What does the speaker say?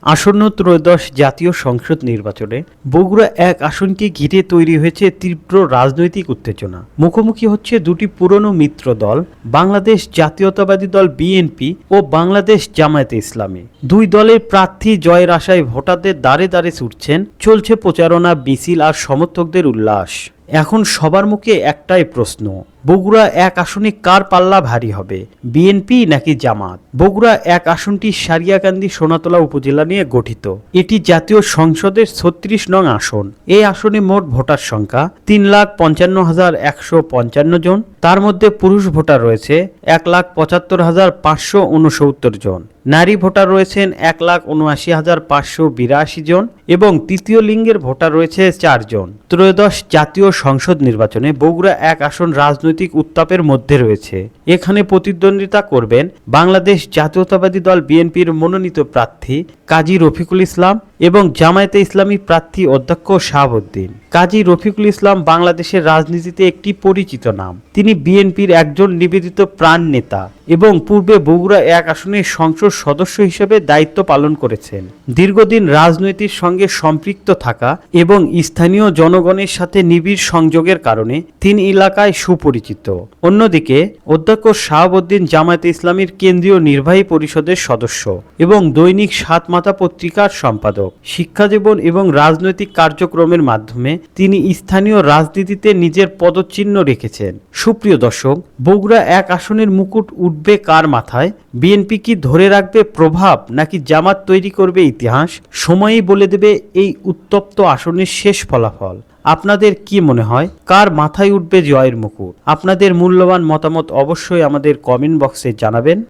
আসন্ন ত্রয়োদশ জাতীয় সংসদ নির্বাচনে বগুড়া এক আসনকে ঘিরে তৈরি হয়েছে তীব্র রাজনৈতিক উত্তেজনা। মুখোমুখি হচ্ছে দুটি পুরনো মিত্র দল, বাংলাদেশ জাতীয়তাবাদী দল বিএনপি ও বাংলাদেশ জামায়াতে ইসলামী। দুই দলের প্রার্থী জয়ের আশায় ভোটারদের দ্বারে দ্বারে ছুটছেন, চলছে প্রচারণা, মিছিল আর সমর্থকদের উল্লাস। এখন সবার মুখে একটাই প্রশ্ন, বগুড়া এক আসনে কার পাল্লা ভারী হবে, বিএনপি নাকি জামাত? বগুড়া এক আসনটি সারিয়াকান্দি সোনাতলা উপজেলা নিয়ে গঠিত। এটি জাতীয় সংসদের ৩৬ নং আসন। এই আসনে মোট ভোটার সংখ্যা ৩,৫৫,১৫৫ জন। তার মধ্যে পুরুষ ভোটার রয়েছে ১,৭৫,৫৬৯ জন, নারী ভোটার রয়েছেন ১,৭৯,৫৮২ জন এবং তৃতীয় লিঙ্গের ভোটার রয়েছে ৪ জন। ত্রয়োদশ জাতীয় সংসদ নির্বাচনে বগুড়া এক আসন রাজনৈতিক উত্তাপের মধ্যে রয়েছে। এখানে প্রতিদ্বন্দ্বিতা করবেন বাংলাদেশ জাতীয়তাবাদী দল বিএনপির মনোনীত প্রার্থী কাজী রফিকুল ইসলাম এবং জামায়াতে ইসলামী প্রার্থী অধ্যক্ষ শাহাবুদ্দিন। কাজী রফিকুল ইসলাম বাংলাদেশের রাজনীতিতে একটি পরিচিত নাম। তিনি বিএনপির একজন নিবেদিত প্রাণ নেতা এবং পূর্বে বগুড়া এক আসনের সংসদ সদস্য হিসেবে দায়িত্ব পালন করেছেন। দীর্ঘদিন রাজনীতির সঙ্গে সম্পৃক্ত থাকা এবং স্থানীয় জনগণের সাথে নিবিড় সংযোগের কারণে তিনি এলাকায় সুপরিচিত। অন্যদিকে অধ্যক্ষ শাহাবুদ্দিন জামায়াতে ইসলামীর কেন্দ্রীয় নির্বাহী পরিষদের সদস্য এবং দৈনিক সাতমাথা পত্রিকার সম্পাদক। শিক্ষাজীবন এবং রাজনৈতিক কার্যক্রমের মাধ্যমে তিনি স্থানীয় রাজনীতিতে নিজের পদচিহ্ন রেখেছেন। সুপ্রিয় দর্শক, বগুড়া এক আসনের মুকুট উঠবে কার মাথায়? বিএনপি কি ধরে রাখবে প্রভাব নাকি জামাত তৈরি করবে ইতিহাস? সময়ই বলে দেবে এই উত্তপ্ত আসনের শেষ ফলাফল। আপনাদের কি মনে হয়, কার মাথায় উঠবে জয়ের মুকুট? আপনাদের মূল্যবান মতামত অবশ্যই আমাদের কমেন্ট বক্সে জানাবেন।